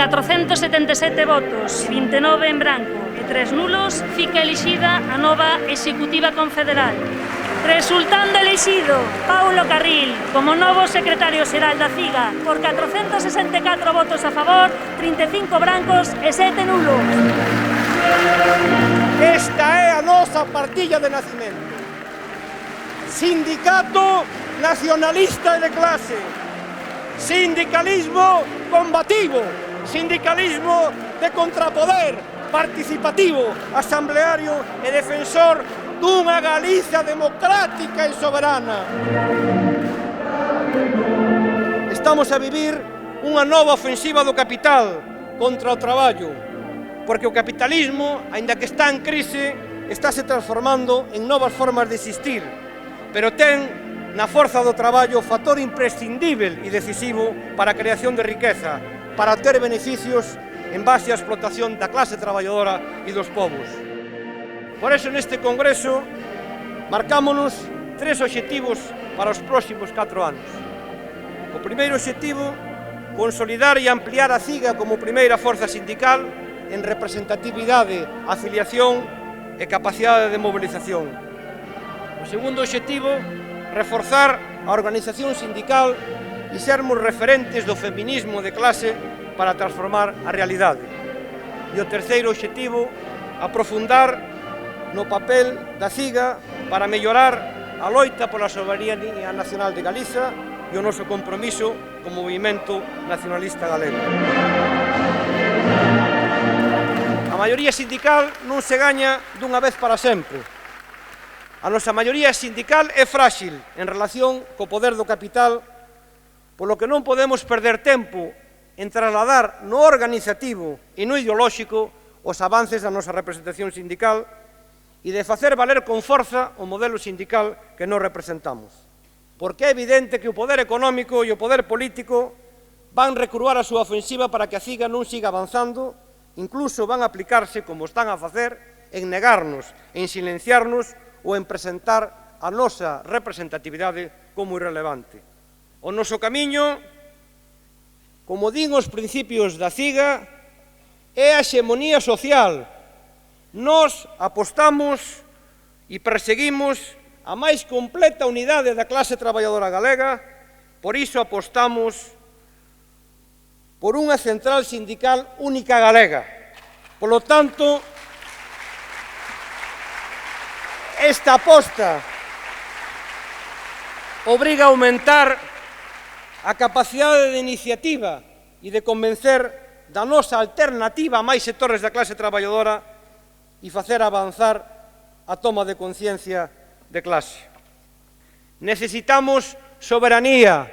477 votos, 29 en branco e 3 nulos, fica elixida a nova Executiva Confederal. Resultando elexido Paulo Carril como novo secretario xeral da CIGA por 464 votos a favor, 35 brancos e 7 nulos. Esta é a nosa partilla de nacimento. Sindicato nacionalista e de clase. Sindicalismo combativo. Sindicalismo de contrapoder, participativo, asambleario e defensor dunha Galiza democrática e soberana. Estamos a vivir unha nova ofensiva do capital contra o traballo, porque o capitalismo, aínda que está en crise, estáse transformando en novas formas de existir, pero ten na forza do traballo o factor imprescindível e decisivo para a creación de riqueza, para ter beneficios en base á explotación da clase traballadora e dos povos. Por eso, neste Congreso, marcámonos 3 obxectivos para os próximos 4 anos. O primeiro obxectivo, consolidar e ampliar a CIGA como primeira forza sindical en representatividade, afiliación e capacidade de mobilización. O segundo obxectivo, reforzar a organización sindical e sermos referentes do feminismo de clase para transformar a realidade. E o terceiro obxectivo, aprofundar no papel da CIGA para mellorar a loita pola soberanía nacional de Galiza e o noso compromiso como movimento nacionalista galego. A maioría sindical non se gaña dunha vez para sempre. A nosa maioría sindical é frágil en relación co poder do capital, polo que non podemos perder tempo en trasladar no organizativo e no ideolóxico os avances da nosa representación sindical e de facer valer con forza o modelo sindical que nos representamos. Porque é evidente que o poder económico e o poder político van recruar a súa ofensiva para que a CIGA non siga avanzando, incluso van a aplicarse, como están a facer, en negarnos, en silenciarnos ou en presentar a nosa representatividade como irrelevante. O noso camiño, como din os principios da CIGA, é a hexemonía social. Nós apostamos e perseguimos a máis completa unidade da clase traballadora galega, por iso apostamos por unha central sindical única galega. Polo tanto, esta aposta obriga a aumentar a capacidade de iniciativa e de convencer da nosa alternativa a máis sectores da clase traballadora e facer avanzar a toma de conciencia de clase. Necesitamos soberanía.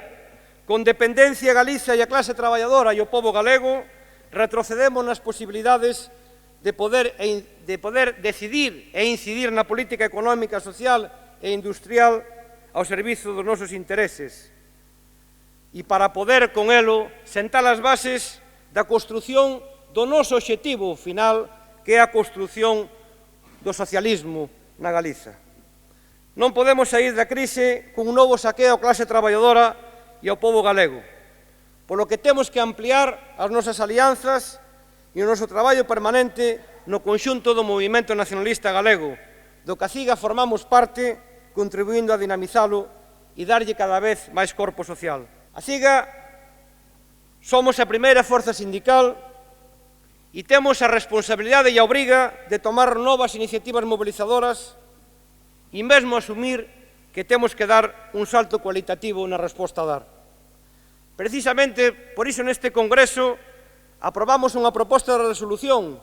Con dependencia Galiza e a clase traballadora e o pobo galego, retrocedemos nas posibilidades de poder decidir e incidir na política económica, social e industrial ao servizo dos nosos intereses e para poder, con elo, sentar as bases da construción do noso obxectivo final, que é a construción do socialismo na Galiza. Non podemos sair da crise cun novo saqueo á clase traballadora e ao pobo galego, polo que temos que ampliar as nosas alianzas e o noso traballo permanente no conxunto do movimento nacionalista galego, do que a CIGA formamos parte, contribuindo a dinamizalo e darlle cada vez máis corpo social. A CIGA somos a primeira forza sindical e temos a responsabilidade e a obriga de tomar novas iniciativas mobilizadoras e mesmo asumir que temos que dar un salto cualitativo na resposta a dar. Precisamente por iso neste Congreso aprobamos unha proposta de resolución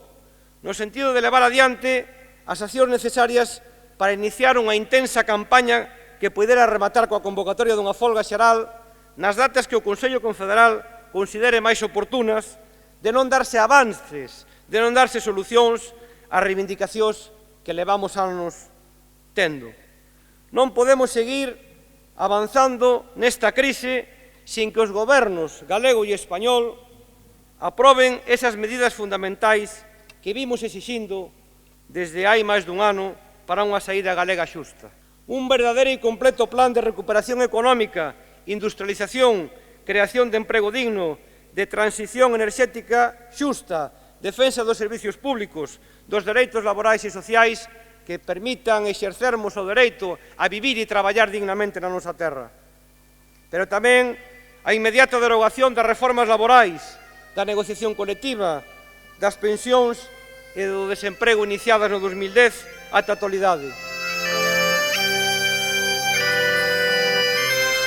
no sentido de levar adiante as accións necesarias para iniciar unha intensa campaña que poidera rematar coa convocatoria dunha folga xeral nas datas que o Consello Confederal considere máis oportunas, de non darse avances, de non darse solucións ás reivindicacións que levamos anos tendo. Non podemos seguir avanzando nesta crise sin que os gobernos galego e español aproben esas medidas fundamentais que vimos exixindo desde hai máis dun ano para unha saída galega xusta. Un verdadeiro e completo plan de recuperación económica, industrialización, creación de emprego digno de transición enerxética xusta, defensa dos servicios públicos, dos dereitos laborais e sociais que permitan exercermos o dereito a vivir e traballar dignamente na nosa terra. Pero tamén a inmediata derogación das reformas laborais, da negociación colectiva, das pensións e do desemprego iniciadas no 2010 ata a actualidade.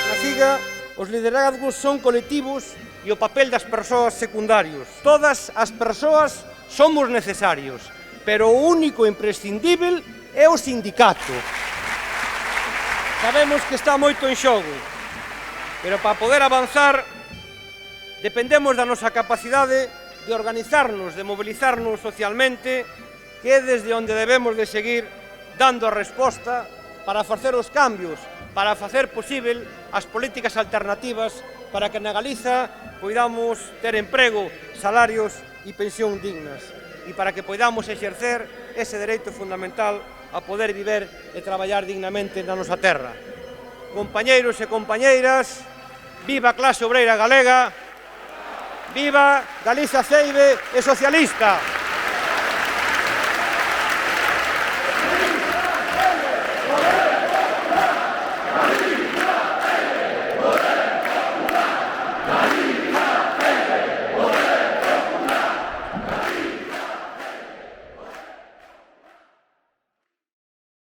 Na CIGA, os liderazgos son colectivos e o papel das persoas secundarios. Todas as persoas somos necesarios, pero o único imprescindível é o sindicato. Sabemos que está moito en xogo, pero para poder avanzar dependemos da nosa capacidade de organizarnos, de mobilizarnos socialmente, que é desde onde debemos de seguir dando a resposta para facer os cambios, para facer posible as políticas alternativas para que na Galiza poidamos ter emprego, salarios e pensión dignas e para que poidamos exercer ese dereito fundamental a poder viver e traballar dignamente na nosa terra. Compañeiros e compañeiras, viva a clase obreira galega, viva Galiza ceibe e socialista!